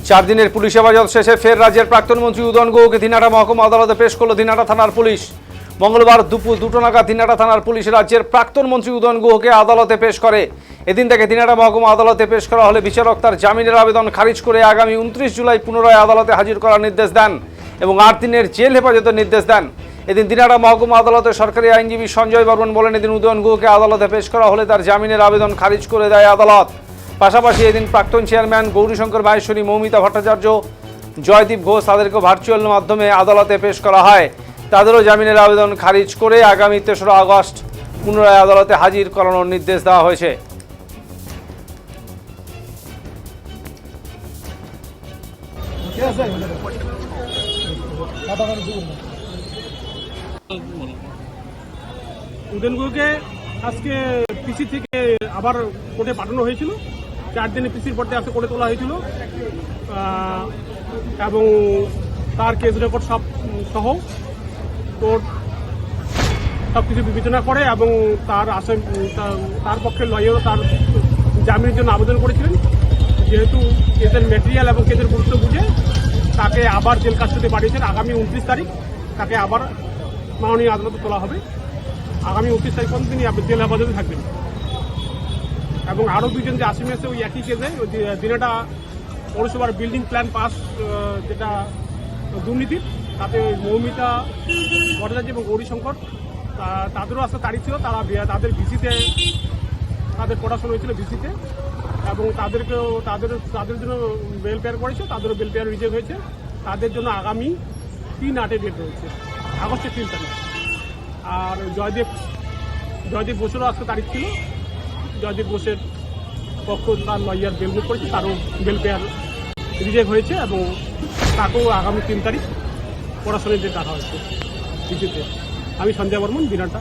4 দিনের পুলিশ হেফাজত শেষে ফের রাজ্যের প্রাক্তন মন্ত্রী উদয়ন গুহকে দিনহাটা মহকুমা আদালতে পেশ করল দিনহাটা থানার পুলিশ। মঙ্গলবার দুপুর 2টা নাগাদ দিনহাটা থানার পুলিশ রাজ্যের প্রাক্তন মন্ত্রী উদয়ন গুহকে আদালতে পেশ করে। এদিন থেকে দিনহাটা মহকুমা আদালতে পেশ করা হলে বিচারক তার জামিনের আবেদন খারিজ করে আগামী 29 জুলাই পুনরায় আদালতে হাজির করার নির্দেশ দেন এবং 8 দিনের জেল হেফাজতের নির্দেশ দেন। এদিন দিনহাটা মহকুমা আদালতে সরকারি আইনজীবী সঞ্জয় বর্মন বলেন, এদিন উদয়ন গুহকে আদালতে পেশ করা হলে তার জামিনের আবেদন খারিজ করে দেয় আদালত। পাশাপাশি এদিন প্রাক্তন চেয়ারম্যান গৌরীশঙ্কর মাহেশ্বরী, মৌমিতা ভট্টাচার্য, জয়দীপ ঘোষ তাদেরকে ভার্চুয়াল মাধ্যমে আদালতে পেশ করা হয়। তাদেরও জামিনের আবেদন খারিজ করে আগামী 3রা আগস্ট পুনরায় আদালতে হাজির করানোর নির্দেশ দেওয়া হয়েছে। উদয়ন গুহকে আজকে পিসি থেকে আবার কোর্টে পাঠানো হয়েছিল। 4 দিনে পিসির পর্দে আজকে কোর্টে তোলা হয়েছিল এবং তার কেস রেকর্ড সব সহ কোর্ট সব কিছু বিবেচনা করে এবং তার পক্ষে লয়ারও তার জামিনের জন্য আবেদন করেছিলেন। যেহেতু কেসের ম্যাটেরিয়াল এবং কেসের গুরুত্ব বুঝে তাকে আবার জেল কাস্টডিতে পাঠিয়েছেন। আগামী 29 তারিখ তাকে আবার মাননীয় আদালতে তোলা হবে। আগামী 29 তারিখ পর্যন্ত তিনি জেল হেফাজতে থাকবেন এবং আরও 2জন যে আসামি আছে ওই একই কেসে দিনহাটা পৌরসভার বিল্ডিং প্ল্যান পাস যেটা দুর্নীতির, তাতে মৌমিতা ভট্টাচার্য এবং গৌরীশঙ্কর তাদেরও আজকে তারিখ ছিল। তাদের ভিসিতে তাদের পড়াশোনা হয়েছিল ভিসিতে এবং তাদের জন্য বেল পেয়ার করেছে, তাদেরও বেল পেয়ার রিজেক্ট হয়েছে। তাদের জন্য আগামী 3/8 ডেট রয়েছে, আগস্টের 3 তারিখ। আর জয়দীপ ঘোষেরও আজকে তারিখ ছিল। জয়দীপ ঘোষের পক্ষ তার লয়ার বেল বুক করেছে, তারও বেল পেয়ার রিজেক্ট হয়েছে এবং তাকেও আগামী 3 তারিখ পড়াশোনার ডেট রাখা হয়েছে ভিসিতে। আমি সঞ্জয় বর্মন, দিনহাটা।